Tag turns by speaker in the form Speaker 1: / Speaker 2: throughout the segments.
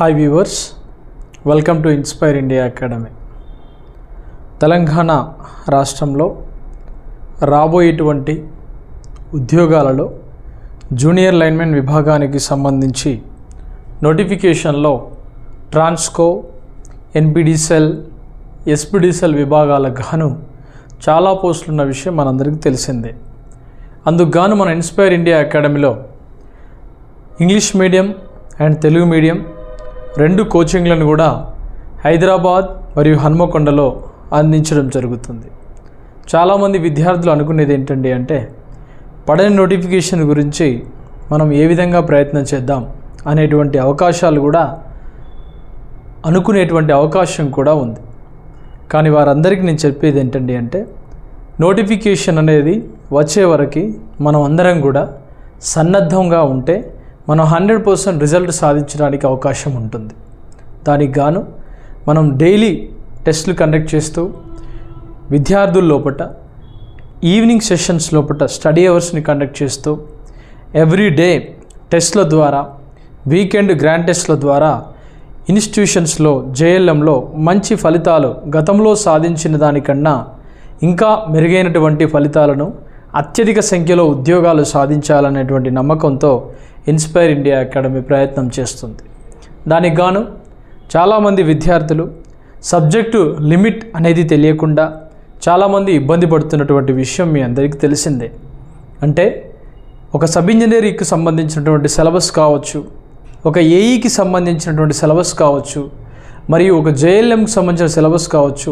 Speaker 1: Hi viewers, welcome to inspire India academy. Telangana రాష్ట్రంలో రాబోయేటువంటి ఉద్యోగాలలో జూనియర్ లైన్మెన్ విభాగానికి సంబంధించి నోటిఫికేషన్లో ట్రాన్స్కో, ఎన్పిడిసెల్, ఎస్పిడిసెల్ విభాగాలకు గాను చాలా పోస్టులు ఉన్న విషయం మనందరికీ తెలిసిందే. అందుకు గాను మన ఇన్స్పైర్ ఇండియా అకాడమీలో English medium and Telugu medium రెండు కోచింగ్లను కూడా హైదరాబాద్ మరియు హన్మకొండలో అందించడం జరుగుతుంది. చాలామంది విద్యార్థులు అనుకునేది ఏంటండి అంటే, పడని నోటిఫికేషన్ గురించి మనం ఏ విధంగా ప్రయత్నం చేద్దాం అనేటువంటి అవకాశాలు కూడా అనుకునేటువంటి అవకాశం కూడా ఉంది. కానీ వారందరికీ నేను చెప్పేది ఏంటండి అంటే, నోటిఫికేషన్ అనేది వచ్చే వరకు మనం అందరం కూడా సన్నద్ధంగా ఉంటే మనం 100% రిజల్ట్ సాధించడానికి అవకాశం ఉంటుంది. దానికి గాను మనం డైలీ టెస్టులు కండక్ట్ చేస్తూ విద్యార్థుల లోపల ఈవినింగ్ సెషన్స్ లోపల స్టడీ అవర్స్ని కండక్ట్ చేస్తూ ఎవ్రీ డే టెస్ట్ల ద్వారా, వీకెండ్ గ్రాండ్ టెస్ట్ల ద్వారా ఇన్స్టిట్యూషన్స్లో జేఎల్ఎంలో మంచి ఫలితాలు గతంలో సాధించిన దానికన్నా ఇంకా మెరుగైనటువంటి ఫలితాలను, అత్యధిక సంఖ్యలో ఉద్యోగాలు సాధించాలనేటువంటి నమ్మకంతో ఇన్స్పైర్ ఇండియా అకాడమీ ప్రయత్నం చేస్తుంది. దానికి గాను చాలామంది విద్యార్థులు సబ్జెక్టు లిమిట్ అనేది తెలియకుండా చాలామంది ఇబ్బంది పడుతున్నటువంటి విషయం మీ అందరికీ తెలిసిందే. అంటే ఒక సబ్ ఇంజనీరింగ్కి సంబంధించినటువంటి సిలబస్ కావచ్చు, ఒక ఏఈకి సంబంధించినటువంటి సిలబస్ కావచ్చు, మరియు ఒక జేఎల్ఎంకి సంబంధించిన సిలబస్ కావచ్చు,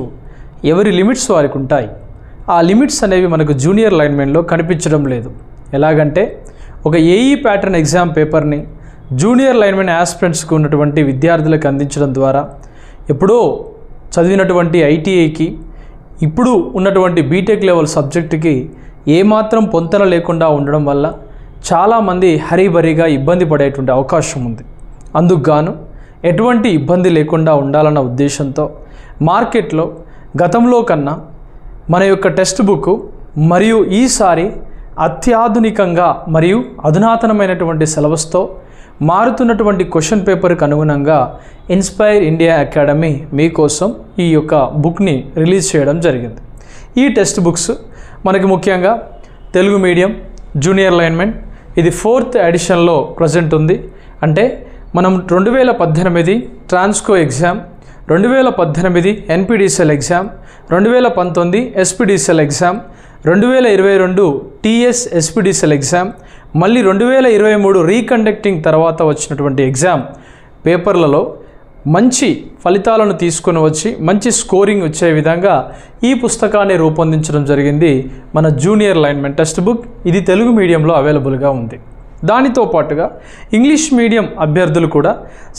Speaker 1: ఎవరి లిమిట్స్ వారికి ఉంటాయి. ఆ లిమిట్స్ అనేవి మనకు జూనియర్ లైన్మెన్లో కనిపించడం లేదు. ఎలాగంటే, ఒక ఏఈ ప్యాటర్న్ ఎగ్జామ్ పేపర్ని జూనియర్ లైన్మెన్ యాస్పిరెంట్స్కి ఉన్నటువంటి విద్యార్థులకు అందించడం ద్వారా ఎప్పుడో చదివినటువంటి ఐటీఐకి ఇప్పుడు ఉన్నటువంటి బీటెక్ లెవెల్ సబ్జెక్టుకి ఏమాత్రం పొంతన లేకుండా ఉండడం వల్ల చాలామంది హరీబరీగా ఇబ్బంది పడేటువంటి అవకాశం ఉంది. అందుకు గాను ఎటువంటి ఇబ్బంది లేకుండా ఉండాలన్న ఉద్దేశంతో మార్కెట్లో గతంలో కన్నా మన యొక్క టెక్స్ట్ బుక్ మరియు ఈసారి అత్యాధునికంగా మరియు అధునాతనమైనటువంటి సిలబస్తో మారుతున్నటువంటి క్వశ్చన్ పేపర్కి అనుగుణంగా ఇన్స్పైర్ ఇండియా అకాడమీ మీకోసం ఈ యొక్క బుక్ని రిలీజ్ చేయడం జరిగింది. ఈ టెక్స్ట్ బుక్స్ మనకి ముఖ్యంగా తెలుగు మీడియం జూనియర్ లైన్మెన్ ఇది 4th ఎడిషన్లో ప్రజెంట్ ఉంది. అంటే మనం 2018 Transco exam, 2018 NPDCL exam, 2019 SPDCL exam, 2022 TS SPDCL exam, మళ్ళీ 2023 రీకండక్టింగ్ తర్వాత వచ్చినటువంటి ఎగ్జామ్ పేపర్లలో మంచి ఫలితాలను తీసుకొని వచ్చి మంచి స్కోరింగ్ వచ్చే విధంగా ఈ పుస్తకాన్ని రూపొందించడం జరిగింది. మన జూనియర్ లైన్మెన్ టెక్స్ట్ బుక్ ఇది తెలుగు మీడియంలో అవైలబుల్గా ఉంది. దానితో పాటుగా ఇంగ్లీష్ మీడియం అభ్యర్థులు కూడా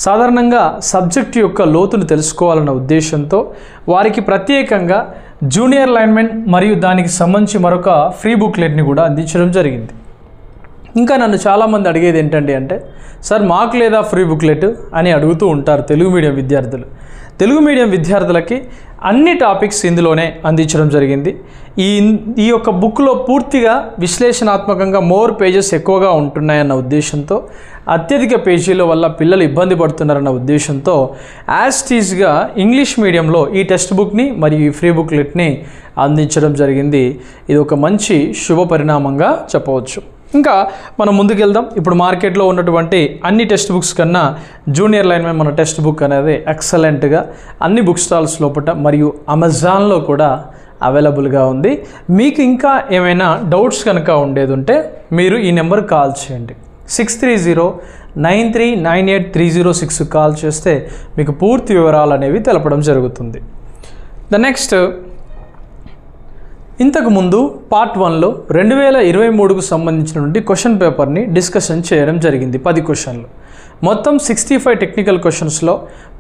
Speaker 1: సాధారణంగా సబ్జెక్టు యొక్క లోతును తెలుసుకోవాలన్న ఉద్దేశంతో వారికి ప్రత్యేకంగా జూనియర్ లైన్మెన్ మరియు దానికి సంబంధించి మరొక ఫ్రీ బుక్లెట్ని కూడా అందించడం జరిగింది. ఇంకా నన్ను చాలామంది అడిగేది ఏంటండి అంటే, సార్ మాకు లేదా ఫ్రీ బుక్లెట్ అని అడుగుతూ ఉంటారు తెలుగు మీడియం విద్యార్థులు. తెలుగు మీడియం విద్యార్థులకి అన్ని టాపిక్స్ ఇందులోనే అందించడం జరిగింది. ఈ యొక్క బుక్లో పూర్తిగా విశ్లేషణాత్మకంగా మోర్ పేజెస్ ఎక్కువగా ఉంటున్నాయన్న ఉద్దేశంతో, అత్యధిక పేజీల వల్ల పిల్లలు ఇబ్బంది పడుతున్నారన్న ఉద్దేశంతో యాస్టీస్గా ఇంగ్లీష్ మీడియంలో ఈ టెక్స్ట్ బుక్ని మరియు ఈ ఫ్రీ బుక్లెట్ని అందించడం జరిగింది. ఇది ఒక మంచి శుభ పరిణామంగా చెప్పవచ్చు. ఇంకా మనం ముందుకెళ్దాం. ఇప్పుడు మార్కెట్లో ఉన్నటువంటి అన్ని టెక్స్ట్ బుక్స్ కన్నా జూనియర్ లైన్మెన్ మన టెక్స్ట్ బుక్ అనేది ఎక్సలెంట్గా అన్ని బుక్ స్టాల్స్ లోపల మరియు అమెజాన్లో కూడా అవైలబుల్గా ఉంది. మీకు ఇంకా ఏమైనా డౌట్స్ కనుక ఉండేది ఉంటే మీరు ఈ నెంబర్ కాల్ చేయండి. 63093983006 కాల్ చేస్తే మీకు పూర్తి వివరాలు అనేవి తెలపడం జరుగుతుంది. నెక్స్ట్, ఇంతకుముందు పార్ట్ 1లో 2023కు సంబంధించినటువంటి క్వశ్చన్ పేపర్ని డిస్కషన్ చేయడం జరిగింది. 10 క్వశ్చన్లు, మొత్తం 65 టెక్నికల్ క్వశ్చన్స్లో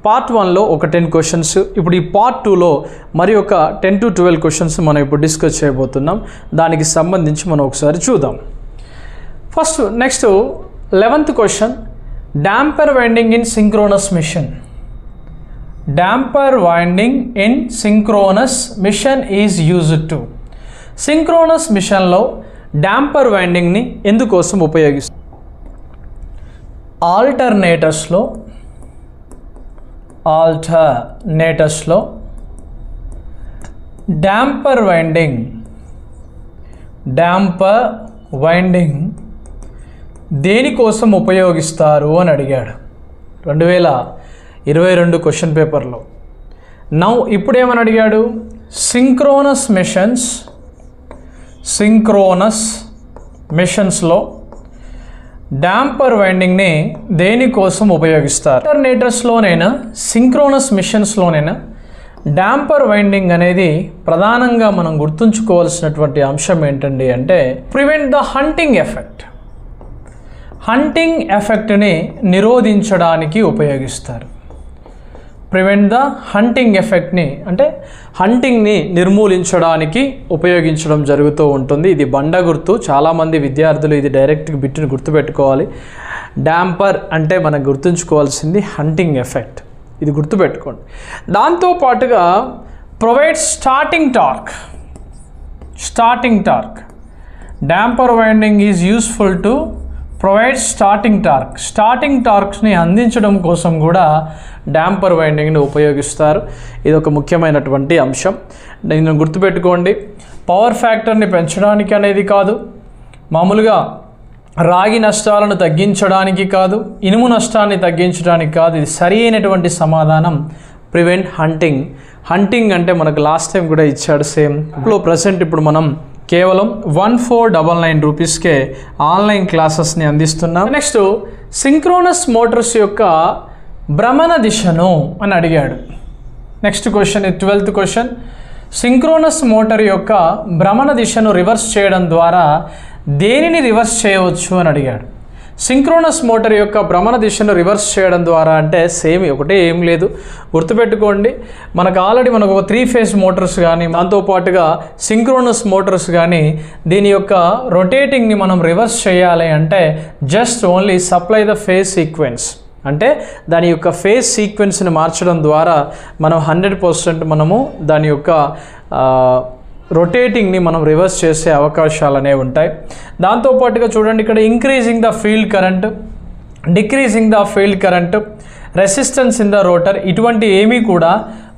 Speaker 1: పార్ట్ 1లో ఒక 10 క్వశ్చన్స్, ఇప్పుడు ఈ పార్ట్ 2లో మరి ఒక 10 to 12 క్వశ్చన్స్ మనం ఇప్పుడు డిస్కస్ చేయబోతున్నాం. దానికి సంబంధించి మనం ఒకసారి చూద్దాం. First next 11th question, damper winding in synchronous machine. Damper winding in synchronous machine is used to. Synchronous మిషన్లో డాంపర్ వైండింగ్ని ఎందుకోసం ఉపయోగిస్తారు? ఆల్టర్నేటర్స్లో ఆల్టర్నేటర్స్లో డాంపర్ వైండింగ్ దేనికోసం ఉపయోగిస్తారు అని అడిగాడు 2022 క్వశ్చన్ పేపర్లో. నౌ ఇప్పుడేమని అడిగాడు, సింక్రోనస్ మెషన్స్లో డాంపర్ వైండింగ్ని దేనికోసం ఉపయోగిస్తారు. ఆల్టర్నేటర్స్లోనైనా సింక్రోనస్ మిషన్స్లోనైనా డాంపర్ వైండింగ్ అనేది ప్రధానంగా మనం గుర్తుంచుకోవాల్సినటువంటి అంశం ఏంటండి అంటే ప్రివెంట్ ద హంటింగ్ ఎఫెక్ట్ని నిరోధించడానికి ఉపయోగిస్తారు. ప్రివెంట్ ద హంటింగ్ ఎఫెక్ట్ని అంటే హంటింగ్ని నిర్మూలించడానికి ఉపయోగించడం జరుగుతూ ఉంటుంది. ఇది బండ గుర్తు. చాలామంది విద్యార్థులు ఇది డైరెక్ట్గా బిట్టుని గుర్తుపెట్టుకోవాలి. డాంపర్ అంటే మనం గుర్తుంచుకోవాల్సింది హంటింగ్ ఎఫెక్ట్, ఇది గుర్తుపెట్టుకోండి. దాంతోపాటుగా provide starting torque. Damper winding is useful to provide starting టార్క్స్ని అందించడం కోసం కూడా డాంపర్ వైండింగ్ని ఉపయోగిస్తారు. ఇది ఒక ముఖ్యమైనటువంటి అంశం, దీన్ని గుర్తుపెట్టుకోండి. పవర్ ఫ్యాక్టర్ని పెంచడానికి అనేది కాదు, మామూలుగా రాగి నష్టాలను తగ్గించడానికి కాదు, ఇనుము నష్టాన్ని తగ్గించడానికి కాదు. ఇది సరి అయినటువంటి సమాధానం ప్రివెంట్ హంటింగ్ అంటే మనకు లాస్ట్ టైం కూడా ఇచ్చాడు సేమ్. ఇప్పుడు ప్రజెంట్ ఇప్పుడు మనం కేవలం 1499 రూపీస్కే ఆన్లైన్ క్లాసెస్ని అందిస్తున్నాం. నెక్స్ట్ సింక్రోనస్ మోటార్స్ యొక్క భ్రమణ దిశను అని అడిగాడు. Next question 12th question, synchronous motor యొక్క భ్రమణ దిశను రివర్స్ చేయడం ద్వారా దేనిని రివర్స్ చేయవచ్చు అని అడిగాడు. సింక్రోనస్ మోటార్ యొక్క భ్రమణ దిశను రివర్స్ చేయడం ద్వారా అంటే సేమ్ ఒకటే, ఏం లేదు, గుర్తుపెట్టుకోండి. మనకు ఆల్రెడీ మనకు ఒక 3 ఫేజ్ మోటార్స్ కానీ దాంతోపాటుగా సింక్రోనస్ మోటార్స్ కానీ దీని యొక్క రొటేటింగ్ని మనం రివర్స్ చేయాలి అంటే just only supply the phase sequence, అంటే దాని యొక్క ఫేజ్ సీక్వెన్స్ని మార్చడం ద్వారా మనం 100% మనము దాని యొక్క రొటేటింగ్ని మనం రివర్స్ చేసే అవకాశాలు అనేవి ఉంటాయి. దాంతోపాటుగా చూడండి ఇక్కడ increasing the field current, decreasing the field current, resistance in the rotor, ఇటువంటి ఏమీ కూడా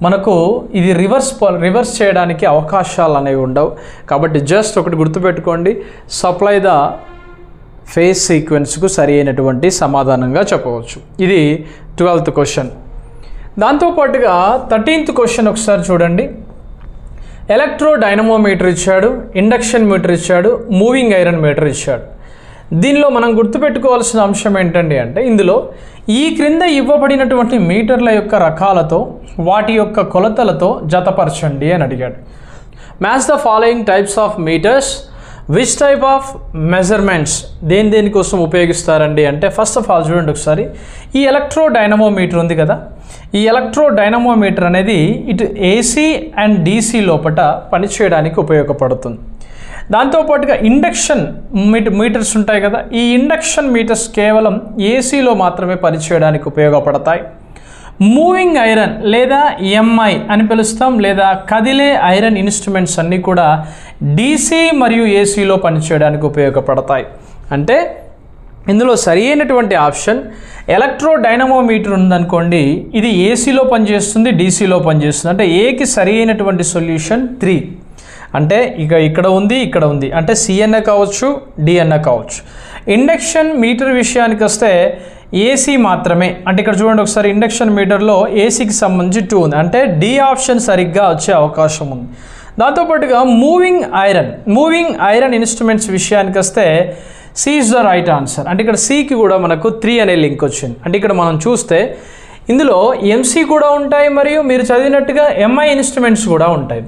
Speaker 1: మనకు ఇది రివర్స్ చేయడానికి అవకాశాలు అనేవి ఉండవు. కాబట్టి జస్ట్ ఒకటి గుర్తుపెట్టుకోండి, సప్లై ద ఫేజ్ సీక్వెన్స్కు సరి అయినటువంటి సమాధానంగా చెప్పవచ్చు. ఇది 12th క్వశ్చన్. దాంతోపాటుగా 13th క్వశ్చన్ ఒకసారి చూడండి. ఎలక్ట్రో డైనమోమీటర్ ఇచ్చాడు, ఇండక్షన్ మీటర్ ఇచ్చాడు, మూవింగ్ ఐరన్ మీటర్ ఇచ్చాడు. దీనిలో మనం గుర్తుపెట్టుకోవాల్సిన అంశం ఏంటండి అంటే ఇందులో ఈ క్రింద ఇవ్వబడినటువంటి మీటర్ల యొక్క రకాలతో వాటి యొక్క కొలతలతో జతపరచండి అని అడిగాడు. Match the following types of meters, which type of measurements దేనికోసం ఉపయోగిస్తారండి అంటే ఫస్ట్ ఆఫ్ ఆల్ చూడండి ఒకసారి, ఈ ఎలక్ట్రో డైనమోమీటర్ ఉంది కదా, ఈ ఎలక్ట్రో డైనమోమీటర్ అనేది ఇటు ఏసీ అండ్ డీసీ లోపల పనిచేయడానికి ఉపయోగపడుతుంది. దాంతోపాటుగా ఇండక్షన్ మీటర్స్ ఉంటాయి కదా, ఈ ఇండక్షన్ మీటర్స్ కేవలం ఏసీలో మాత్రమే పనిచేయడానికి ఉపయోగపడతాయి. మూవింగ్ ఐరన్ లేదా ఎంఐ అని పిలుస్తాం, లేదా కదిలే ఐరన్ ఇన్స్ట్రుమెంట్స్ అన్నీ కూడా డీసీ మరియు ఏసీలో పనిచేయడానికి ఉపయోగపడతాయి. అంటే ఇందులో సరి అయినటువంటి ఆప్షన్ ఎలక్ట్రో డైనమోమీటర్ ఉందనుకోండి, ఇది ఏసీలో పనిచేస్తుంది, డీసీలో పనిచేస్తుంది. అంటే ఏకి సరి అయినటువంటి సొల్యూషన్ 3. అంటే ఇక్కడ ఉంది, అంటే సిఎన్ఏ కావచ్చు, డిఎన్ఏ కావచ్చు. ఇండక్షన్ మీటర్ విషయానికి వస్తే ఏసీ మాత్రమే, అంటే ఇక్కడ చూడండి ఒకసారి, ఇండక్షన్ మీటర్లో ఏసీకి సంబంధించి 2 ఉంది, అంటే డి ఆప్షన్ సరిగ్గా వచ్చే అవకాశం ఉంది. దాంతోపాటుగా మూవింగ్ ఐరన్ ఇన్స్ట్రుమెంట్స్ విషయానికి వస్తే C is the right answer. అంటే ఇక్కడ సికి కూడా మనకు 3 అనే లింక్ వచ్చింది. అంటే ఇక్కడ మనం చూస్తే ఇందులో ఎంసీ కూడా ఉంటాయి మరియు మీరు చదివినట్టుగా ఎంఐ ఇన్స్ట్రుమెంట్స్ కూడా ఉంటాయి.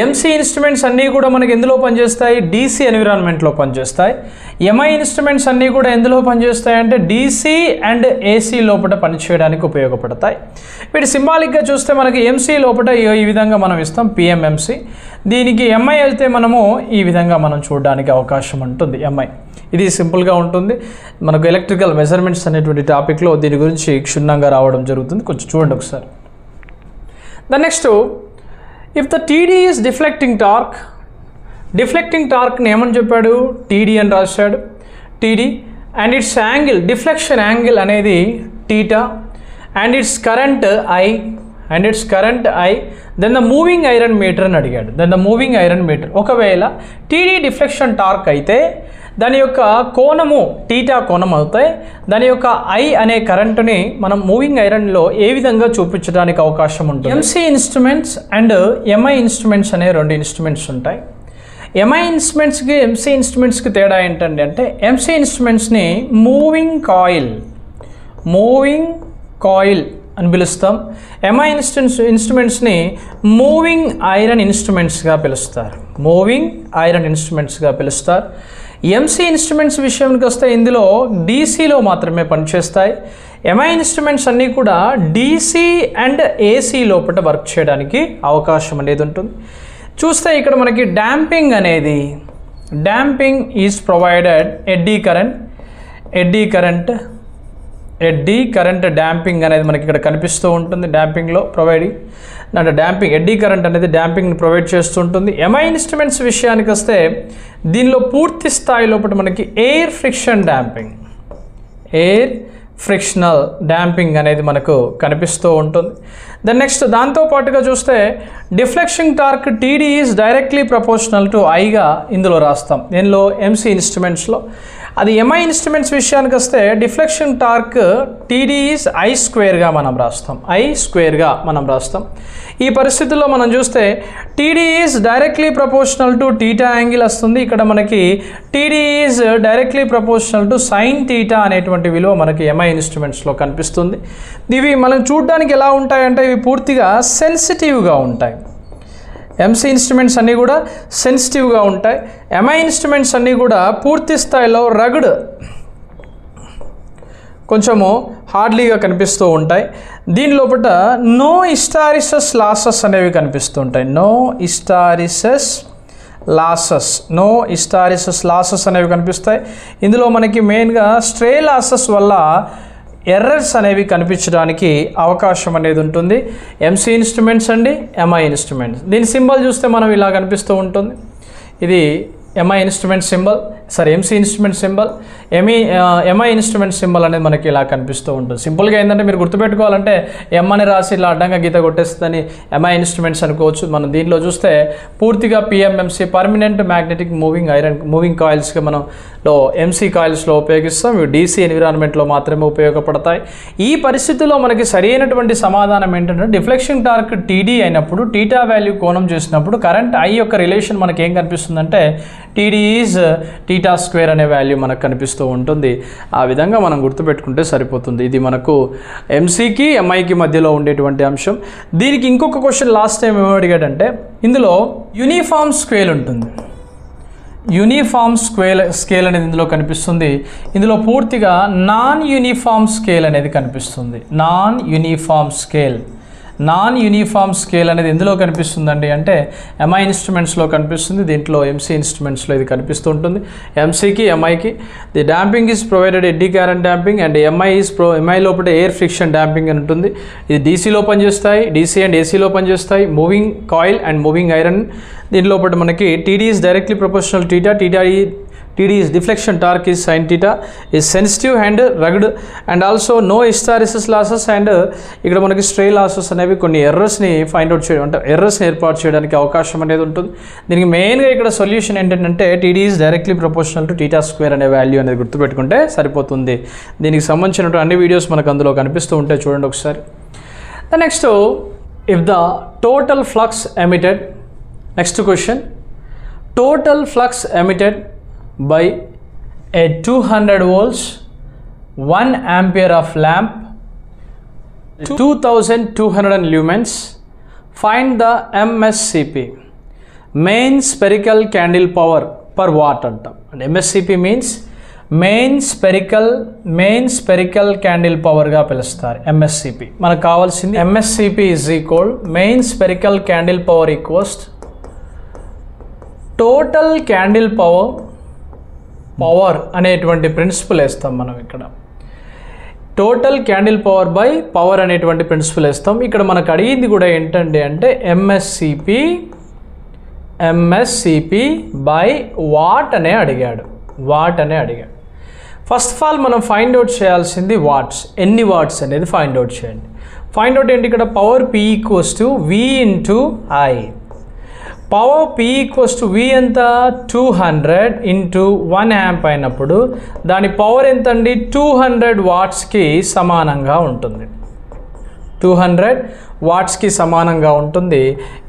Speaker 1: ఎంసీ ఇన్స్ట్రుమెంట్స్ అన్నీ కూడా మనకి ఎందులో పనిచేస్తాయి, డీసీ ఎన్విరాన్మెంట్లో పనిచేస్తాయి. ఎంఐ ఇన్స్ట్రుమెంట్స్ అన్నీ కూడా ఎందులో పనిచేస్తాయి అంటే డీసీ అండ్ ఏసీ లోపల పనిచేయడానికి ఉపయోగపడతాయి. వీటి సింబాలిక్గా చూస్తే మనకి ఎంసీ లోపల ఈ విధంగా మనం ఇస్తాం పిఎంఎంసీ, దీనికి ఎంఐ అయితే మనము ఈ విధంగా మనం చూడడానికి అవకాశం ఉంటుంది ఎంఐ. ఇది సింపుల్గా ఉంటుంది. మనకు ఎలక్ట్రికల్ మెజర్మెంట్స్ అనేటువంటి టాపిక్లో దీని గురించి క్షుణ్ణంగా రావడం జరుగుతుంది, కొంచెం చూడండి ఒకసారి. Next, if the TD is deflecting టార్క్ని ఏమని చెప్పాడు, టీడీ అని రాశాడు. TD and its angle, deflection angle అనేది theta, and its current I then the moving iron meter అని అడిగాడు. Then the moving iron meter, ఒకవేళ టీడీ డిఫ్లెక్షన్ టార్క్ అయితే దాని యొక్క కోణము టీటా కోణం అవుతాయి. దాని యొక్క ఐ అనే కరెంటుని మనం మూవింగ్ ఐరన్లో ఏ విధంగా చూపించడానికి అవకాశం ఉంటుంది. MC instruments and MI instruments అనే 2 ఇన్స్ట్రుమెంట్స్ ఉంటాయి. ఎంఐ ఇన్స్ట్రుమెంట్స్కి ఎంసీ ఇన్స్ట్రుమెంట్స్కి తేడా ఏంటంటే అంటే ఎంసీ ఇన్స్ట్రుమెంట్స్ని మూవింగ్ కాయిల్ అని పిలుస్తాం. ఎంఐ ఇన్స్ట్రుమెంట్స్ని మూవింగ్ ఐరన్ ఇన్స్ట్రుమెంట్స్గా పిలుస్తారు. ఎంసీ ఇన్స్ట్రుమెంట్స్ విషయానికి వస్తే ఇందులో డీసీలో మాత్రమే పనిచేస్తాయి. ఎంఐ ఇన్స్ట్రుమెంట్స్ అన్నీ కూడా డీసీ అండ్ ఏసీ లోపల వర్క్ చేయడానికి అవకాశం అనేది ఉంటుంది. చూస్తే ఇక్కడ మనకి damping is provided eddy current damping అనేది మనకి ఇక్కడ కనిపిస్తూ ఉంటుంది. డాంపింగ్లో ప్రొవైడింగ్ అంటే ఎడ్డీ కరెంట్ అనేది డాంపింగ్ని ప్రొవైడ్ చేస్తూ ఉంటుంది. ఎంఐ ఇన్స్ట్రుమెంట్స్ విషయానికి వస్తే దీనిలో పూర్తి స్థాయి లోపల మనకి ఎయిర్ ఫ్రిక్షనల్ డాంపింగ్ అనేది మనకు కనిపిస్తూ ఉంటుంది. దెన్ నెక్స్ట్ దాంతోపాటుగా చూస్తే deflection torque TD is directly proportional to ఐగా ఇందులో రాస్తాం. దీనిలో ఎంసీ ఇన్స్ట్రుమెంట్స్లో. అది ఎంఐ ఇన్స్ట్రుమెంట్స్ విషయానికి వస్తే deflection torque TD is I స్క్వేర్గా మనం రాస్తాం. ఈ పరిస్థితుల్లో మనం చూస్తే TD is directly proportional to theta angle వస్తుంది. ఇక్కడ మనకి TD is directly proportional to sine theta అనేటువంటి విలువ మనకి ఎంఐ ఇన్స్ట్రుమెంట్స్లో కనిపిస్తుంది. ఇవి మనం చూడడానికి ఎలా ఉంటాయంటే ఇవి పూర్తిగా సెన్సిటివ్గా ఉంటాయి. ఎంసీ ఇన్స్ట్రుమెంట్స్ అన్నీ కూడా సెన్సిటివ్గా ఉంటాయి. ఎంఐ ఇన్స్ట్రుమెంట్స్ అన్నీ కూడా పూర్తి స్థాయిలో రగడ్ కొంచెము హార్డ్లీగా కనిపిస్తూ ఉంటాయి. దీని లోపల నో హిస్టారిసస్ లాసెస్ అనేవి కనిపిస్తూ ఉంటాయి. నో హిస్టారిసస్ లాసెస్ అనేవి కనిపిస్తాయి. ఇందులో మనకి మెయిన్గా స్ట్రే లాసెస్ వల్ల ఎర్రర్స్ అనేవి కనిపించడానికి అవకాశం అనేది ఉంటుంది. ఎంసీ ఇన్స్ట్రుమెంట్స్ అండి, ఎంఐ ఇన్స్ట్రుమెంట్స్. దీని సింబల్ చూస్తే మనం ఇలా కనిపిస్తూ ఉంటుంది. ఇది MI instrument symbol, MC instrument symbol. MI instrument symbol అనేది మనకి ఇలా కనిపిస్తూ ఉంటుంది. సింపుల్గా ఏంటంటే మీరు గుర్తుపెట్టుకోవాలంటే ఎం అని రాసి ఇలా అడ్డంగా గీత కొట్టేస్తుందని ఎంఐ ఇన్స్ట్రుమెంట్స్ అనుకోవచ్చు. మనం దీంట్లో చూస్తే పూర్తిగా పిఎంఎంసీ పర్మనెంట్ మ్యాగ్నెటిక్ మూవింగ్ కాయిల్స్గా మనలో ఎంసీ కాయిల్స్లో ఉపయోగిస్తాం. ఇవి డీసీ ఎన్విరాన్మెంట్లో మాత్రమే ఉపయోగపడతాయి. ఈ పరిస్థితుల్లో మనకి సరైనటువంటి సమాధానం ఏంటంటే డిఫ్లెక్షన్ టార్క్ టీడీ అయినప్పుడు టీటా వాల్యూ కోణం చేసినప్పుడు కరెంట్ ఐ యొక్క రిలేషన్ మనకి ఏం కనిపిస్తుందంటే టీడీ ఈజ్ టీటా స్క్వేర్ అనే వాల్యూ మనకు కనిపిస్తూ ఉంటుంది. ఆ విధంగా మనం గుర్తుపెట్టుకుంటే సరిపోతుంది. ఇది మనకు ఎంసీకి ఎంఐకి మధ్యలో ఉండేటువంటి అంశం. దీనికి ఇంకొక క్వశ్చన్ లాస్ట్ టైం ఏమో అడిగాడంటే ఇందులో యూనిఫామ్ స్కేల్ ఉంటుంది. యూనిఫామ్ స్కేల్ అనేది ఇందులో కనిపిస్తుంది. ఇందులో పూర్తిగా నాన్ యూనిఫామ్ స్కేల్ అనేది కనిపిస్తుంది. నాన్ యూనిఫామ్ స్కేల్ అనేది ఎందులో కనిపిస్తుందండి అంటే ఎంఐ ఇన్స్ట్రుమెంట్స్లో కనిపిస్తుంది. దీంట్లో ఎంసీ ఇన్స్ట్రుమెంట్స్లో ఇది కనిపిస్తూ ఉంటుంది. ఎంసీకి ఎంఐకి the damping is provided eddy current damping and MI లోపల ఎయిర్ ఫ్రిక్షన్ డాంపింగ్ అని ఉంటుంది. ఇది డీసీలో పనిచేస్తాయి, డీసీ అండ్ ఏసీలో పనిచేస్తాయి. Moving coil and moving iron. దీని లోపల మనకి TD is directly proportional TD is deflection torque is sin theta, is sensitive and rugged, and also no hysteresis losses and ఇక్కడ మనకి స్ట్రే లాసెస్ అనేవి కొన్ని ఎర్రర్స్ని ఫైండ్ అవుట్ చేయడం అంటే ఎర్రర్స్ని ఏర్పాటు చేయడానికి అవకాశం అనేది ఉంటుంది. దీనికి మెయిన్గా ఇక్కడ సొల్యూషన్ ఏంటంటే TD is directly proportional to theta square అనే వాల్యూ అనేది గుర్తుపెట్టుకుంటే సరిపోతుంది. దీనికి సంబంధించినటువంటి అన్ని వీడియోస్ మనకు అందులో కనిపిస్తూ ఉంటాయి, చూడండి ఒకసారి. The next, if the total flux emitted, next question, total flux emitted by a 200 volts 1 ampere of lamp 2200 lumens, find the MSCP, main spherical candle power per watt అంటాం. and MSCP means main spherical candle పవర్గా పిలుస్తారు. MSCP మనకు కావాల్సింది MSCP is equal main spherical candle power equals total candle power అనేటువంటి principle వేస్తాం మనం. ఇక్కడ total candle power by power అనేటువంటి ప్రిన్సిపల్ వేస్తాం. ఇక్కడ మనకు అడిగింది కూడా ఏంటంటే అంటే MSCP బై వాట్ అనే అడిగాడు. ఫస్ట్ ఆఫ్ ఆల్ మనం ఫైండ్ అవుట్ చేయాల్సింది వాట్స్, ఎన్ని వాట్స్ అనేది ఫైండ్ అవుట్ చేయండి. ఫైండ్ అవుట్ ఏంటి, ఇక్కడ power P equals to V into I. Power P equals to V ఎంత 200 ఇంటూ 1 యాంప్ అయినప్పుడు దాని పవర్ ఎంత అండి 200 వాట్స్కి సమానంగా ఉంటుంది. 200 వాట్స్కి సమానంగా ఉంటుంది.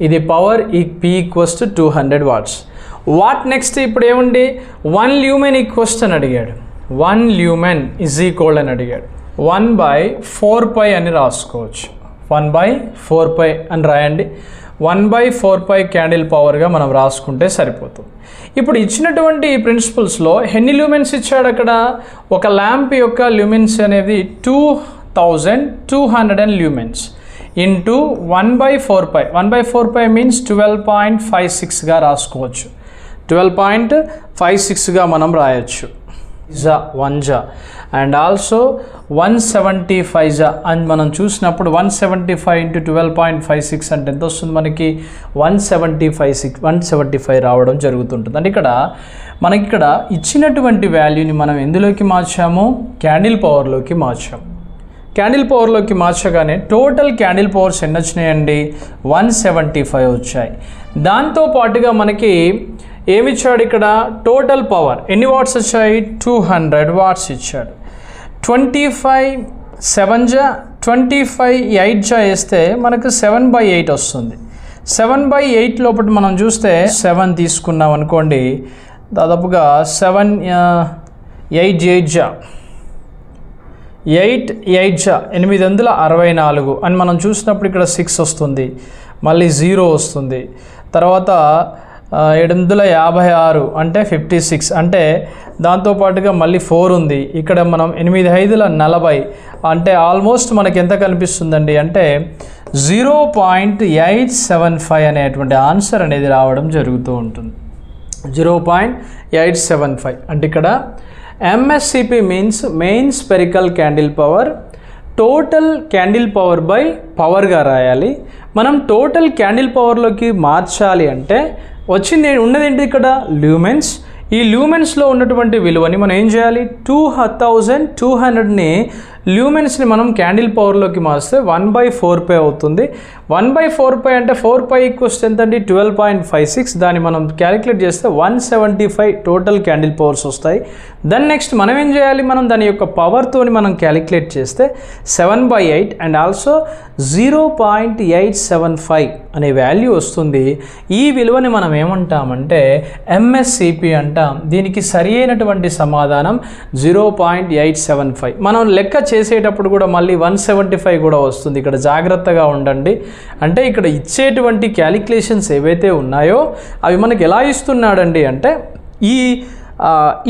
Speaker 1: ఇది power P equals to 200 watts. What next ఇప్పుడు ఏముంది 1 ల్యూమెన్ ఈక్వల్స్ అని అడిగాడు. 1 ల్యూమెన్ ఈజ్ ఈక్వల్ అని అడిగాడు. 1/4π అని రాసుకోవచ్చు. 1/4π అని రాయండి. 1/4π క్యాండిల్ పవర్గా మనం రాసుకుంటే సరిపోతుంది. ఇప్పుడు ఇచ్చినటువంటి ఈ ప్రిన్సిపల్స్లో ఎన్ని ల్యూమెన్స్ ఇచ్చాడు, అక్కడ ఒక ల్యాంప్ యొక్క ల్యూమెన్స్ అనేది 2200 ల్యూమెన్స్ ఇంటూ 1/4π. 1/4π మీన్స్ 12.56గా రాసుకోవచ్చు. 12.56గా మనం రాయొచ్చు. వన్ జా అండ్ ఆల్సో 175 జా అని మనం చూసినప్పుడు 175 ఇంటూ 12.56 అంటే ఎంత వస్తుంది మనకి 175 రావడం జరుగుతుంటుంది. అంటే ఇక్కడ మనకి ఇక్కడ ఇచ్చినటువంటి వాల్యూని మనం ఎందులోకి మార్చాము, క్యాండిల్ పవర్లోకి మార్చాము. క్యాండిల్ పవర్లోకి మార్చగానే టోటల్ క్యాండిల్ పవర్స్ ఎన్ని వచ్చినాయండి 175 వచ్చాయి. దాంతోపాటుగా మనకి ఏమిచ్చాడు ఇక్కడ టోటల్ పవర్ ఎన్ని వాట్స్ వచ్చాయి 200 వాట్స్ ఇచ్చాడు. 25 జా 25 8 జా వేస్తే మనకు 7/8 వస్తుంది. 7/8 లోపల మనం చూస్తే 7 తీసుకున్నాం అనుకోండి, దాదాపుగా 7 8 జా 864 అని మనం చూసినప్పుడు ఇక్కడ 6 వస్తుంది, మళ్ళీ 0 వస్తుంది, తర్వాత 756 అంటే 56 అంటే దాంతోపాటుగా మళ్ళీ 4 ఉంది. ఇక్కడ మనం 8×5 అంటే ఆల్మోస్ట్ మనకి ఎంత కనిపిస్తుందండి అంటే 0.875 అనేటువంటి ఆన్సర్ అనేది రావడం జరుగుతూ ఉంటుంది. 0.875 అంటే ఇక్కడ MSCP means main spherical candle power, total candle power by పవర్గా రాయాలి. మనం టోటల్ క్యాండిల్ పవర్లోకి మార్చాలి అంటే వచ్చింది ఉన్నదేంటి ఇక్కడ ల్యూమెన్స్. ఈ ల్యూమెన్స్లో ఉన్నటువంటి విలువని మనం ఏం చేయాలి 2200ని ల్యూమెన్స్ని మనం క్యాండిల్ పవర్లోకి మార్స్తే 1/4π అవుతుంది. 1/4π అంటే 4π ఈక్వల్స్ ఎంత అండి 12.56. దాన్ని మనం క్యాలిక్యులేట్ చేస్తే 175 టోటల్ క్యాండిల్ పవర్స్ వస్తాయి. దెన్ నెక్స్ట్ మనం ఏం చేయాలి, మనం దాని యొక్క పవర్తోని మనం క్యాలిక్యులేట్ చేస్తే 7/8 అండ్ ఆల్సో 0.875 అనే వాల్యూ వస్తుంది. ఈ విలువని మనం ఏమంటామంటే MSCP అంటాం. దీనికి సరి అయినటువంటి సమాధానం 0.875. మనం లెక్క చేసేటప్పుడు కూడా మళ్ళీ 175 కూడా వస్తుంది. ఇక్కడ జాగ్రత్తగా ఉండండి. అంటే ఇక్కడ ఇచ్చేటువంటి క్యాలిక్యులేషన్స్ ఏవైతే ఉన్నాయో అవి మనకి ఎలా ఇస్తున్నాడండి అంటే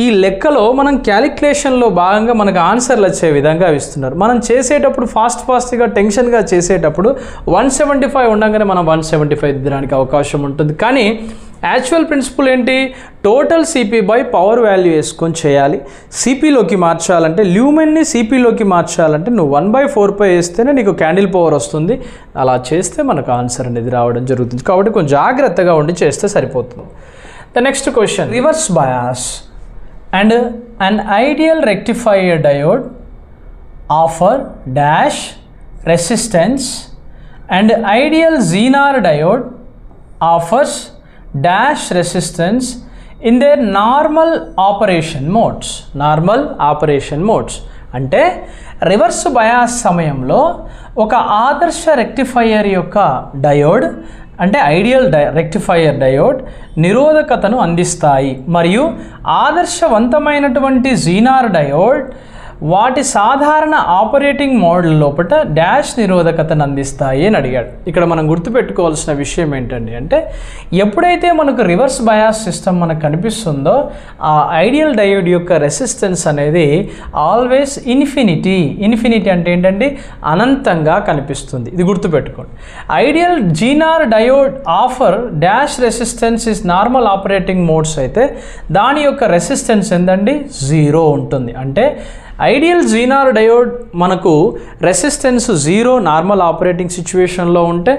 Speaker 1: ఈ లెక్కలో మనం క్యాలిక్యులేషన్లో భాగంగా మనకు ఆన్సర్లు వచ్చే విధంగా ఇస్తున్నారు. మనం చేసేటప్పుడు ఫాస్ట్గా టెన్షన్గా చేసేటప్పుడు 175 ఉండగానే మనం 175 దిద్దడానికి అవకాశం ఉంటుంది. కానీ యాక్చువల్ ప్రిన్సిపల్ ఏంటి, total CP by power value వేసుకొని చేయాలి. సిపిలోకి మార్చాలంటే ల్యూమెన్ని సిపిలోకి మార్చాలంటే నువ్వు 1/4π వేస్తేనే నీకు క్యాండిల్ పవర్ వస్తుంది. అలా చేస్తే మనకు ఆన్సర్ అనేది రావడం జరుగుతుంది. కాబట్టి కొంచెం జాగ్రత్తగా ఉండి చేస్తే సరిపోతుంది. The next question, reverse bias and an ideal rectifier diode offer dash resistance and ideal Zener diode offers dash resistance in their normal operation modes. Normal operation modes అంటే రివర్స్ బయాస్ సమయంలో ఒక ఆదర్శ రెక్టిఫైయర్ యొక్క diode అంటే ideal rectifier diode నిరోధకతను అందిస్తాయి మరియు ఆదర్శవంతమైనటువంటి Zener diode వాటి సాధారణ ఆపరేటింగ్ మోడల్ లోపల డాష్ నిరోధకతను అందిస్తాయి అని అడిగాడు. ఇక్కడ మనం గుర్తుపెట్టుకోవాల్సిన విషయం ఏంటండి అంటే ఎప్పుడైతే మనకు రివర్స్ బయాస్ సిస్టమ్ మనకు కనిపిస్తుందో ఆ ఐడియల్ డయోడ్ యొక్క రెసిస్టెన్స్ అనేది ఆల్వేస్ ఇన్ఫినిటీ అంటే ఏంటంటే అనంతంగా కనిపిస్తుంది. ఇది గుర్తుపెట్టుకోండి. Ideal Zener diode offer dash resistance is normal operating modes అయితే దాని యొక్క రెసిస్టెన్స్ ఏంటండి 0 ఉంటుంది. అంటే ఐడియల్ జీనార్ డయోడ్ మనకు రెసిస్టెన్స్ 0 నార్మల్ ఆపరేటింగ్ సిచ్యువేషన్లో ఉంటే,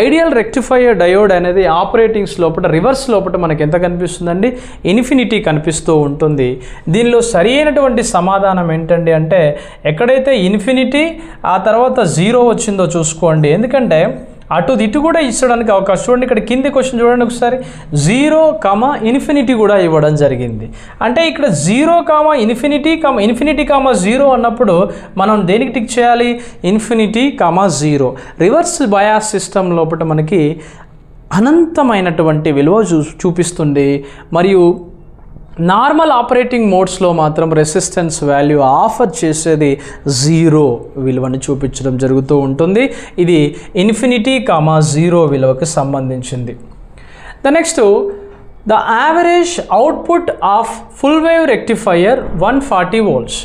Speaker 1: ఐడియల్ రెక్టిఫైయర్ డయోడ్ అనేది ఆపరేటింగ్స్ లోపల రివర్స్ లోపల మనకి ఎంత కనిపిస్తుందండి, ఇన్ఫినిటీ కనిపిస్తూ ఉంటుంది. దీనిలో సరి అయినటువంటి సమాధానం ఏంటండి అంటే, ఎక్కడైతే ఇన్ఫినిటీ ఆ తర్వాత 0 వచ్చిందో చూసుకోండి. ఎందుకంటే అటు ఇటు కూడా ఇచ్చడానికి అవకాశం. చూడండి ఇక్కడ కింది క్వశ్చన్ చూడండి ఒకసారి, 0, ఇన్ఫినిటీ కూడా ఇవ్వడం జరిగింది. అంటే ఇక్కడ 0, ఇన్ఫినిటీ, 0 అన్నప్పుడు మనం దేనికి టిక్ చేయాలి, ఇన్ఫినిటీ, 0. రివర్స్ బయాస్ సిస్టమ్ లోపల మనకి అనంతమైనటువంటి విలువ చూపిస్తుంది. మరియు నార్మల్ ఆపరేటింగ్ మోడ్స్లో మాత్రం రెసిస్టెన్స్ వాల్యూ ఆఫర్ చేసేది 0 విలువను చూపించడం జరుగుతూ ఉంటుంది. ఇది ఇన్ఫినిటీ, 0 విలువకు సంబంధించింది. The next, the average output of full wave rectifier 140 volts.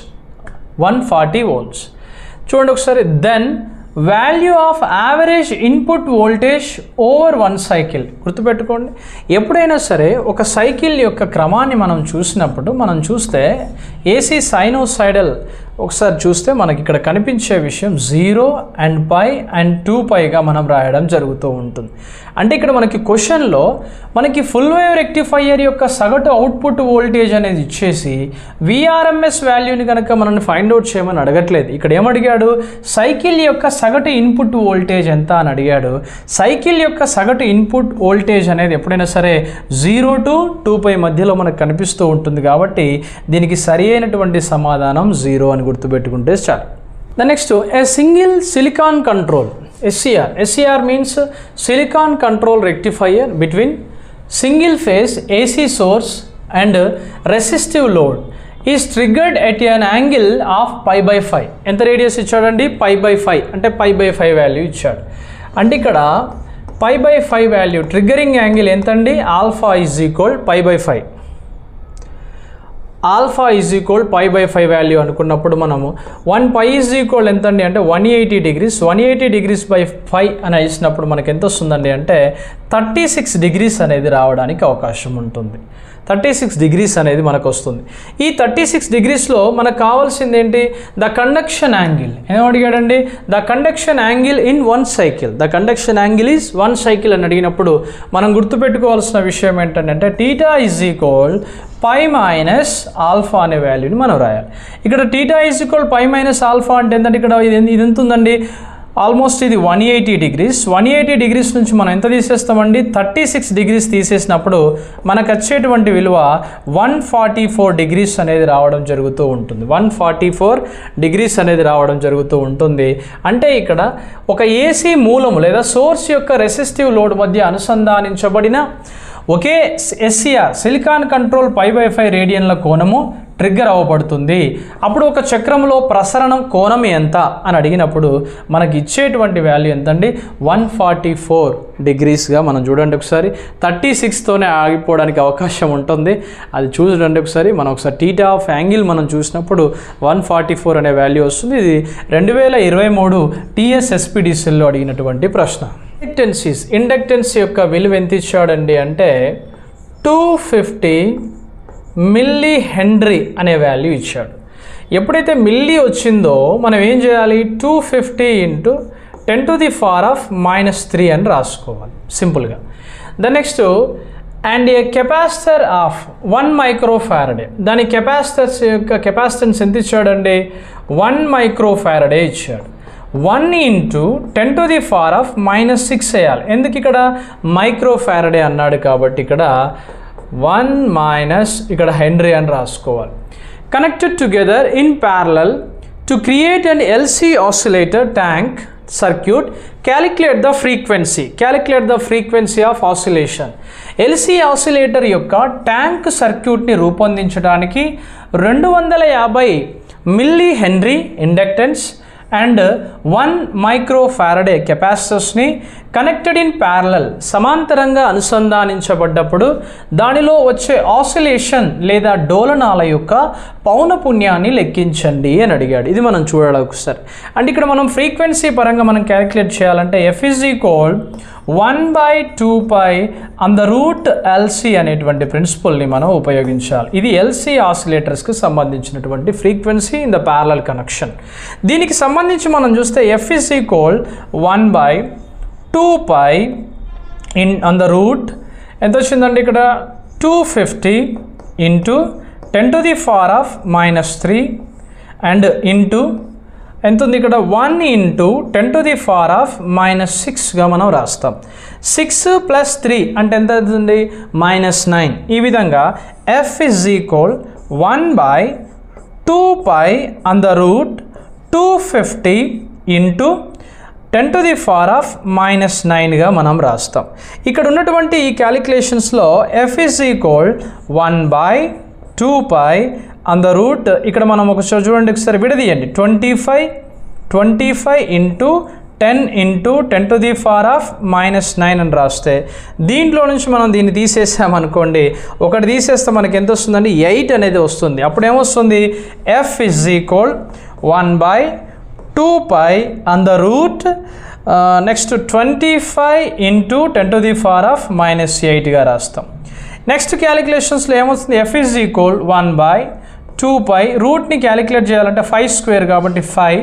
Speaker 1: 140 volts. చూడండి ఒకసారి, then value of average input voltage over 1 cycle. గుర్తుపెట్టుకోండి, ఎప్పుడైనా సరే ఒక సైకిల్ యొక్క క్రమాన్ని మనం చూసినప్పుడు మనం చూస్తే ఏసీ సైనోసైడల్ ఒకసారి చూస్తే మనకి ఇక్కడ కనిపించే విషయం 0 and π and 2πగా మనం రాయడం జరుగుతూ ఉంటుంది. అంటే ఇక్కడ మనకి క్వశ్చన్లో మనకి ఫుల్ వేవ్ రెక్టిఫైయర్ యొక్క సగటు అవుట్పుట్ వోల్టేజ్ అనేది ఇచ్చేసి విఆర్ఎంఎస్ వాల్యూని కనుక మనల్ని ఫైండ్ అవుట్ చేయమని అడగట్లేదు. ఇక్కడ ఏమడిగాడు, సైకిల్ యొక్క సగటు ఇన్పుట్ వోల్టేజ్ ఎంత అని అడిగాడు. సైకిల్ యొక్క సగటు ఇన్పుట్ వోల్టేజ్ అనేది ఎప్పుడైనా సరే 0 to 2π మధ్యలో మనకు కనిపిస్తూ ఉంటుంది. కాబట్టి దీనికి సరి అయినటువంటి సమాధానం 0 అని గుర్తుపెట్టుకుంటే చాలు. The next, a single silicon control, SCR means silicon control rectifier between single phase AC source and resistive load is triggered at an angle of π/5. ఎంత రేడియస్ ఇచ్చాడండి, π/5, అంటే π/5 వాల్యూ ఇచ్చాడు. అంటే ఇక్కడ π/5 వాల్యూ ట్రిగ్గరింగ్ యాంగిల్ ఎంతండి, alpha is equal π/5. Alpha is equal π/5 value అనుకున్నప్పుడు మనము 1π is equal ఎంతండి అంటే 180 degrees. 180 degrees by 5 అని ఇచ్చినప్పుడు మనకి ఎంత వస్తుందండి అంటే 36 degrees అనేది రావడానికి అవకాశం ఉంటుంది. 36 degrees అనేది మనకు వస్తుంది. ఈ 36 degreesలో మనకు కావాల్సింది ఏంటి, ద కండక్షన్ యాంగిల్. ఏమడిగాడండి, the conduction angle in 1 cycle. The conduction angle is 1 cycle అని అడిగినప్పుడు మనం గుర్తుపెట్టుకోవాల్సిన విషయం ఏంటంటే θ ఈజ్ ఈక్వల్ π మైనస్ ఆల్ఫా అనే వాల్యూని మనం రాయాలి. ఇక్కడ θ ఈజ్ ఈక్వల్ π మైనస్ ఆల్ఫా అంటే ఏంటంటే ఇక్కడ ఇది ఎంత ఉందండి, ఆల్మోస్ట్ ఇది 180 degrees. 180 degrees నుంచి మనం ఎంత తీసేస్తామండి, 36 degrees తీసేసినప్పుడు మనకు వచ్చేటువంటి విలువ 144 degrees అనేది రావడం జరుగుతూ ఉంటుంది. 144 degrees అనేది రావడం జరుగుతూ ఉంటుంది. అంటే ఇక్కడ ఒక ఏసీ మూలము లేదా సోర్స్ యొక్క రెసిస్టివ్ లోడ్ మధ్య అనుసంధానించబడిన ఒకే SCR సిలికాన్ కంట్రోల్ π/5 రేడియన్ల కోణము ట్రిగ్గర్ అవ్వబడుతుంది. అప్పుడు ఒక చక్రంలో ప్రసరణం కోణం ఎంత అని అడిగినప్పుడు మనకి ఇచ్చేటువంటి వాల్యూ ఎంతండి, 144 degreesగా మనం చూడండి ఒకసారి. 36తోనే ఆగిపోవడానికి అవకాశం ఉంటుంది, అది చూడండి ఒకసారి. మనం ఒకసారి θ ఆఫ్ యాంగిల్ మనం చూసినప్పుడు 144 అనే వాల్యూ వస్తుంది. ఇది 2023 TSSPDCలో అడిగినటువంటి ప్రశ్న. ఇండక్టెన్స్ యొక్క విలువ ఎంత ఇచ్చాడండి అంటే 250 మిల్లీ హెన్రీ అనే వాల్యూ ఇచ్చాడు. ఎప్పుడైతే మిల్లీ వచ్చిందో మనం ఏం చేయాలి, 250 × 10⁻³ అని రాసుకోవాలి సింపుల్గా. The next, and A capacitor of 1 microfarad. దాని కెపాసిటర్స్ యొక్క కెపాసిటెన్స్ ఎంత ఇచ్చాడండి, 1 microfarad ఇచ్చాడు. 1 × 10⁻⁻6 వేయాలి. ఎందుకు ఇక్కడ మైక్రోఫారడే అన్నాడు కాబట్టి ఇక్కడ 1 మైనస్ ఇక్కడ హెన్రీ అని రాసుకోవాలి. Connected together in parallel to create and LC oscillator tank circuit, calculate the frequency of oscillation. LC oscillator యొక్క ట్యాంక్ సర్క్యూట్ని రూపొందించడానికి 250 milli henry inductance and 1 microfarad కెపాసిటర్స్ని కనెక్టెడ్ ఇన్ ప్యారలల్ సమాంతరంగా అనుసంధానించబడ్డప్పుడు దానిలో వచ్చే ఆసిలేషన్ లేదా డోలనాల యొక్క పౌనపున్యాన్ని లెక్కించండి అని అడిగాడు. ఇది మనం చూడాలి ఒకసారి. అంటే ఇక్కడ మనం ఫ్రీక్వెన్సీ పరంగా మనం క్యాలిక్యులేట్ చేయాలంటే F = 1/2π√LC అనేటువంటి ప్రిన్సిపల్ని మనం ఉపయోగించాలి. ఇది ఎల్సీ ఆసిలేటర్స్కి సంబంధించినటువంటి frequency in the parallel connection. దీనికి సంబంధించి మనం చూస్తే F is equal 1/2π ఎంత వచ్చిందండి ఇక్కడ 250 into 10⁻³ అండ్ ఇంటూ ఎంత ఉంది ఇక్కడ 1 into 10⁻⁻6గా మనం రాస్తాం. 6 + 3 అంటే ఎంత అవుతుంది -9. ఈ విధంగా F is equal 1/2π250 into 10⁻⁻9గా మనం రాస్తాం. ఇక్కడ ఉన్నటువంటి ఈ క్యాలిక్యులేషన్స్లో F is equal 1/2π ఇక్కడ మనం ఒకసారి చూడండి, ఒకసారి విడదీయండి. 25 into 10 into 10⁻⁻9 అని రాస్తే దీంట్లో నుంచి మనం దీన్ని తీసేసామనుకోండి, ఒకటి తీసేస్తే మనకి ఎంత వస్తుందండి 8 అనేది వస్తుంది. అప్పుడు ఏమొస్తుంది F is equal 1/2π next 25 into 10⁻⁻8గా రాస్తాం. నెక్స్ట్ క్యాలిక్యులేషన్స్లో ఏమొస్తుంది F is equal 1/2π రూట్ని క్యాలిక్యులేట్ చేయాలంటే 5² కాబట్టి 5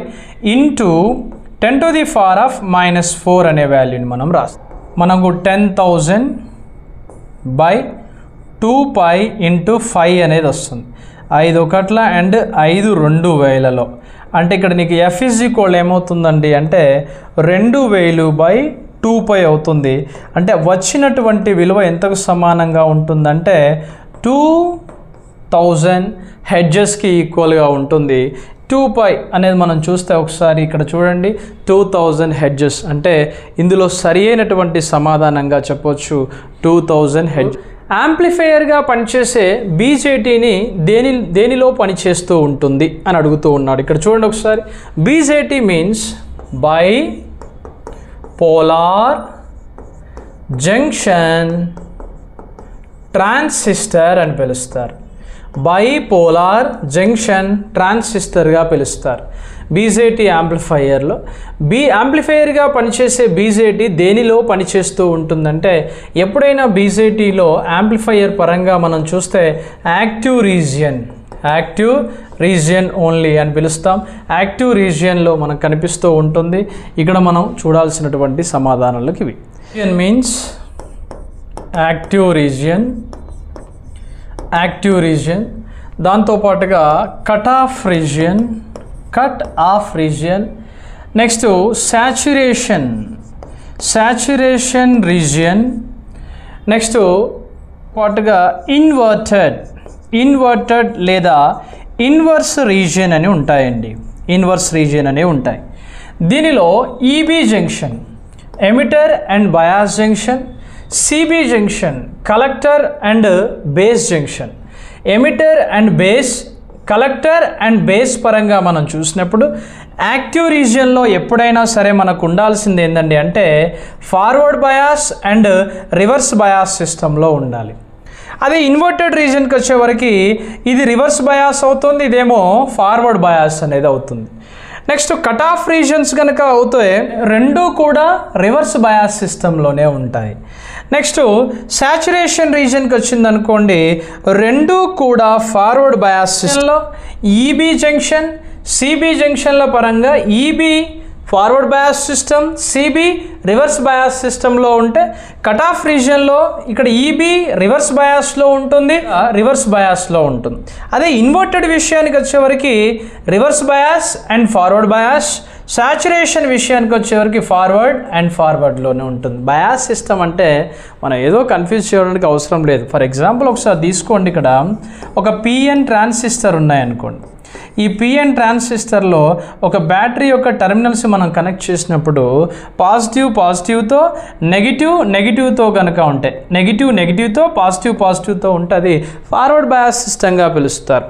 Speaker 1: into 10⁻⁻4 అనే వాల్యూని మనం రాస్తాం. మనకు 10,000/2π into 5 అనేది వస్తుంది. 5 ఒకట్ల అండ్ 5 2000లో అంటే ఇక్కడ నీకు F is equal ఏమవుతుందండి అంటే 2000/2π అవుతుంది. అంటే వచ్చినటువంటి విలువ ఎంతకు సమానంగా ఉంటుందంటే 2000 హెడ్జెస్కి ఈక్వల్గా ఉంటుంది. 2π అనేది మనం చూస్తే ఒకసారి ఇక్కడ చూడండి 2000 హెడ్జెస్ అంటే ఇందులో సరి అయినటువంటి సమాధానంగా చెప్పొచ్చు 2000 హెడ్జ్. యాంప్లిఫైయర్గా పనిచేసే BJTని దేనిలో పనిచేస్తూ ఉంటుంది అని అడుగుతూ ఉన్నాడు. ఇక్కడ చూడండి ఒకసారి, BJT means bipolar junction transistor అని పిలుస్తారు. బైపోలార్ జంక్షన్ ట్రాన్సిస్టర్గా పిలుస్తారు BJT యాంప్లిఫైయర్లో. యాంప్లిఫైయర్గా పనిచేసే BJT దేనిలో పనిచేస్తూ ఉంటుందంటే ఎప్పుడైనా BJTలో యాంప్లిఫైయర్ పరంగా మనం చూస్తే యాక్టివ్ రీజియన్ ఓన్లీ అని పిలుస్తాం. యాక్టివ్ రీజియన్లో మనకు కనిపిస్తూ ఉంటుంది. ఇక్కడ మనం చూడాల్సినటువంటి సమాధానాలకు ఇవి. మీన్స్ యాక్టివ్ రీజియన్ దాంతోపాటుగా cut off region next saturation region next పాటుగా ఇన్వర్టెడ్ లేదా ఇన్వర్స్ రీజియన్ అని ఉంటాయండి. దీనిలో EB junction emitter and bias junction, CB junction collector and base junction. Emitter and base, collector and base పరంగా మనం చూసినప్పుడు active రీజియన్లో ఎప్పుడైనా సరే మనకు ఉండాల్సింది ఏంటండి అంటే forward bias and reverse bias సిస్టంలో ఉండాలి. అదే ఇన్వర్టెడ్ రీజియన్కి వచ్చేవరకు ఇది రివర్స్ బయాస్ అవుతుంది, ఇదేమో ఫార్వర్డ్ బయాస్ అనేది అవుతుంది. నెక్స్ట్ కట్ ఆఫ్ రీజియన్స్ కనుక అవుతే రెండూ కూడా రివర్స్ బయాస్ సిస్టంలోనే ఉంటాయి. నెక్స్ట్ సాచురేషన్ రీజియన్కి వచ్చిందనుకోండి, రెండూ కూడా ఫార్వర్డ్ బయాస్ సిస్టంలో. EB జంక్షన్, CB జంక్షన్ల పరంగా EB forward bias system, CB reverse bias సిస్టంలో ఉంటే కట్ ఆఫ్ రీజియన్లో ఇక్కడ EB రివర్స్ బయాస్లో ఉంటుంది, అదే ఇన్వర్టెడ్ విషయానికి వచ్చేవరకు reverse bias and forward bias, saturation విషయానికి వచ్చేవరకు ఫార్వర్డ్లోనే ఉంటుంది. బయాస్ సిస్టమ్ అంటే మనం ఏదో కన్ఫ్యూజ్ చేయడానికి అవసరం లేదు. ఫర్ ఎగ్జాంపుల్ ఒకసారి తీసుకోండి, ఇక్కడ ఒక PN ట్రాన్సిస్టర్ ఉన్నాయనుకోండి. ఈ PN ట్రాన్సిస్టర్లో ఒక బ్యాటరీ యొక్క టెర్మినల్స్ మనం కనెక్ట్ చేసినప్పుడు పాజిటివ్తో నెగిటివ్తో కనుక ఉంటే నెగిటివ్తో పాజిటివ్తో ఉంటే అది ఫార్వర్డ్ బయాస్ సిస్టంగా పిలుస్తారు.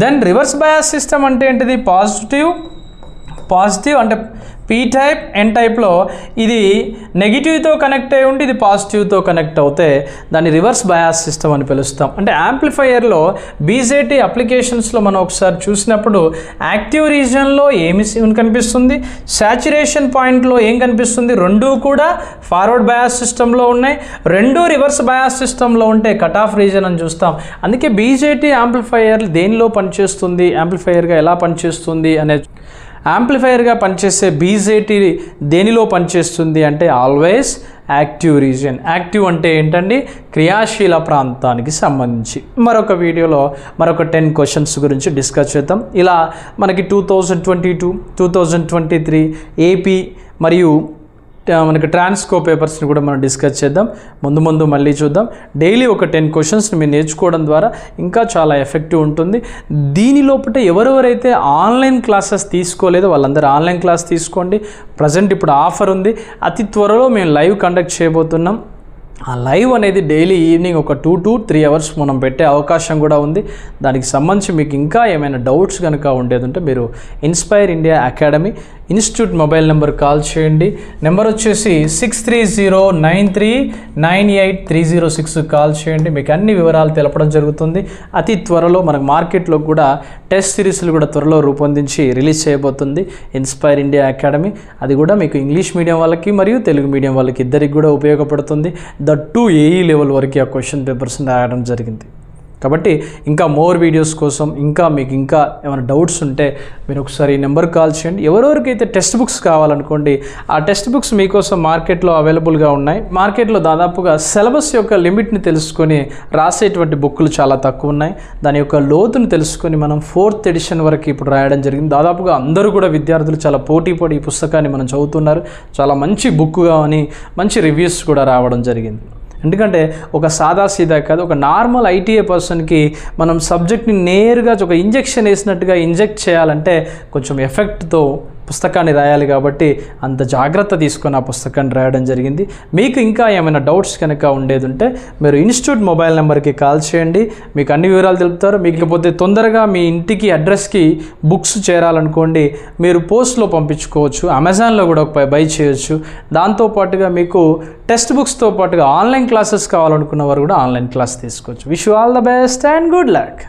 Speaker 1: దెన్ రివర్స్ బయాస్ సిస్టమ్ అంటే ఏంటిది, పాజిటివ్ అంటే పీ టైప్, ఎన్ టైప్లో ఇది నెగిటివ్తో కనెక్ట్ అయి ఉండి ఇది పాజిటివ్తో కనెక్ట్ అవుతే దాన్ని రివర్స్ బయాస్ సిస్టమ్ అని పిలుస్తాం. అంటే యాంప్లిఫైయర్లో బీజేటీ అప్లికేషన్స్లో మనం ఒకసారి చూసినప్పుడు యాక్టివ్ రీజియన్లో ఏమి కనిపిస్తుంది, సాచురేషన్ పాయింట్లో ఏం కనిపిస్తుంది, రెండూ కూడా ఫార్వర్డ్ బయాస్ సిస్టంలో ఉన్నాయి, రెండూ రివర్స్ బయాస్ సిస్టంలో ఉంటే కట్ ఆఫ్ రీజియన్ అని చూస్తాం. అందుకే బీజేటీ యాంప్లిఫైయర్ దేనిలో పనిచేస్తుంది, యాంప్లిఫైయర్గా ఎలా పనిచేస్తుంది అనే యాంప్లిఫైయర్గా పనిచేసే బీజేటీ దేనిలో పనిచేస్తుంది అంటే ఆల్వేస్ యాక్టివ్ రీజియన్. యాక్టివ్ అంటే ఏంటండి, క్రియాశీల ప్రాంతానికి సంబంధించి. మరొక వీడియోలో మరొక 10 క్వశ్చన్స్ గురించి డిస్కస్ చేద్దాం. ఇలా మనకి 2022, 2023 ఏపీ మరియు మనకి ట్రాన్స్కో పేపర్స్ని కూడా మనం డిస్కస్ చేద్దాం. ముందు మళ్ళీ చూద్దాం. డైలీ ఒక 10 క్వశ్చన్స్ని మీరు నేర్చుకోవడం ద్వారా ఇంకా చాలా ఎఫెక్టివ్ ఉంటుంది. దీని లోపల ఎవరెవరైతే ఆన్లైన్ క్లాసెస్ తీసుకోలేదో వాళ్ళందరూ ఆన్లైన్ క్లాస్ తీసుకోండి. ప్రజెంట్ ఇప్పుడు ఆఫర్ ఉంది. అతి త్వరలో మేము లైవ్ కండక్ట్ చేయబోతున్నాం. ఆ లైవ్ అనేది డైలీ ఈవినింగ్ ఒక 2 to 3 అవర్స్ మనం పెట్టే అవకాశం కూడా ఉంది. దానికి సంబంధించి మీకు ఇంకా ఏమైనా డౌట్స్ కనుక ఉండేది ఉంటే మీరు inspire India academy institute mobile number call చేయండి. నెంబర్ వచ్చేసి 6309398306 కాల్ చేయండి. మీకు అన్ని వివరాలు తెలపడం జరుగుతుంది. అతి త్వరలో మనకు మార్కెట్లో కూడా టెస్ట్ సిరీస్లు కూడా త్వరలో రూపొందించి రిలీజ్ చేయబోతుంది ఇన్స్పైర్ ఇండియా అకాడమీ. అది కూడా మీకు ఇంగ్లీష్ మీడియం వాళ్ళకి మరియు తెలుగు మీడియం వాళ్ళకి ఇద్దరికి కూడా ఉపయోగపడుతుంది. దట్టు ఏఈ లెవెల్ వరకు ఆ క్వశ్చన్ పేపర్స్ని రాయడం జరిగింది. కాబట్టి ఇంకా మోర్ వీడియోస్ కోసం మీకు ఇంకా ఏమైనా డౌట్స్ ఉంటే మీరు ఒకసారి ఈ నెంబర్ కాల్ చేయండి. ఎవరెవరికైతే టెక్స్ట్ బుక్స్ కావాలనుకోండి, ఆ టెక్స్ట్ బుక్స్ మీకోసం మార్కెట్లో అవైలబుల్గా ఉన్నాయి. మార్కెట్లో దాదాపుగా సిలబస్ యొక్క లిమిట్ని తెలుసుకొని రాసేటువంటి బుక్కులు చాలా తక్కువ ఉన్నాయి. దాని యొక్క లోతుని తెలుసుకొని మనం 4th ఎడిషన్ వరకు ఇప్పుడు రాయడం జరిగింది. దాదాపుగా అందరూ కూడా విద్యార్థులు చాలా పోటీ ఈ పుస్తకాన్ని మనం చదువుతున్నారు. చాలా మంచి బుక్గా అని మంచి రివ్యూస్ కూడా రావడం జరిగింది. ఎందుకంటే ఒక సాదాసీదా కాదు, ఒక నార్మల్ ఐటీఐ పర్సన్కి మనం సబ్జెక్ట్ని నేరుగా ఒక ఇంజెక్షన్ వేసినట్టుగా ఇంజెక్ట్ చేయాలంటే కొంచెం ఎఫెక్ట్తో పుస్తకాన్ని రాయాలి. కాబట్టి అంత జాగ్రత్త తీసుకొని ఆ పుస్తకాన్ని రాయడం జరిగింది. మీకు ఇంకా ఏమైనా డౌట్స్ కనుక ఉండేది ఉంటే మీరు ఇన్స్టిట్యూట్ మొబైల్ నెంబర్కి కాల్ చేయండి. మీకు అన్ని వివరాలు తెలుపుతారు. మీకు లేకపోతే తొందరగా మీ ఇంటికి అడ్రస్కి బుక్స్ చేరాలనుకోండి, మీరు పోస్ట్లో పంపించుకోవచ్చు. అమెజాన్లో కూడా బై చేయొచ్చు. దాంతోపాటుగా మీకు టెక్స్ట్ బుక్స్తో పాటుగా ఆన్లైన్ క్లాసెస్ కావాలనుకున్న వారు కూడా ఆన్లైన్ క్లాస్ తీసుకోవచ్చు. Wish you all the best and good luck.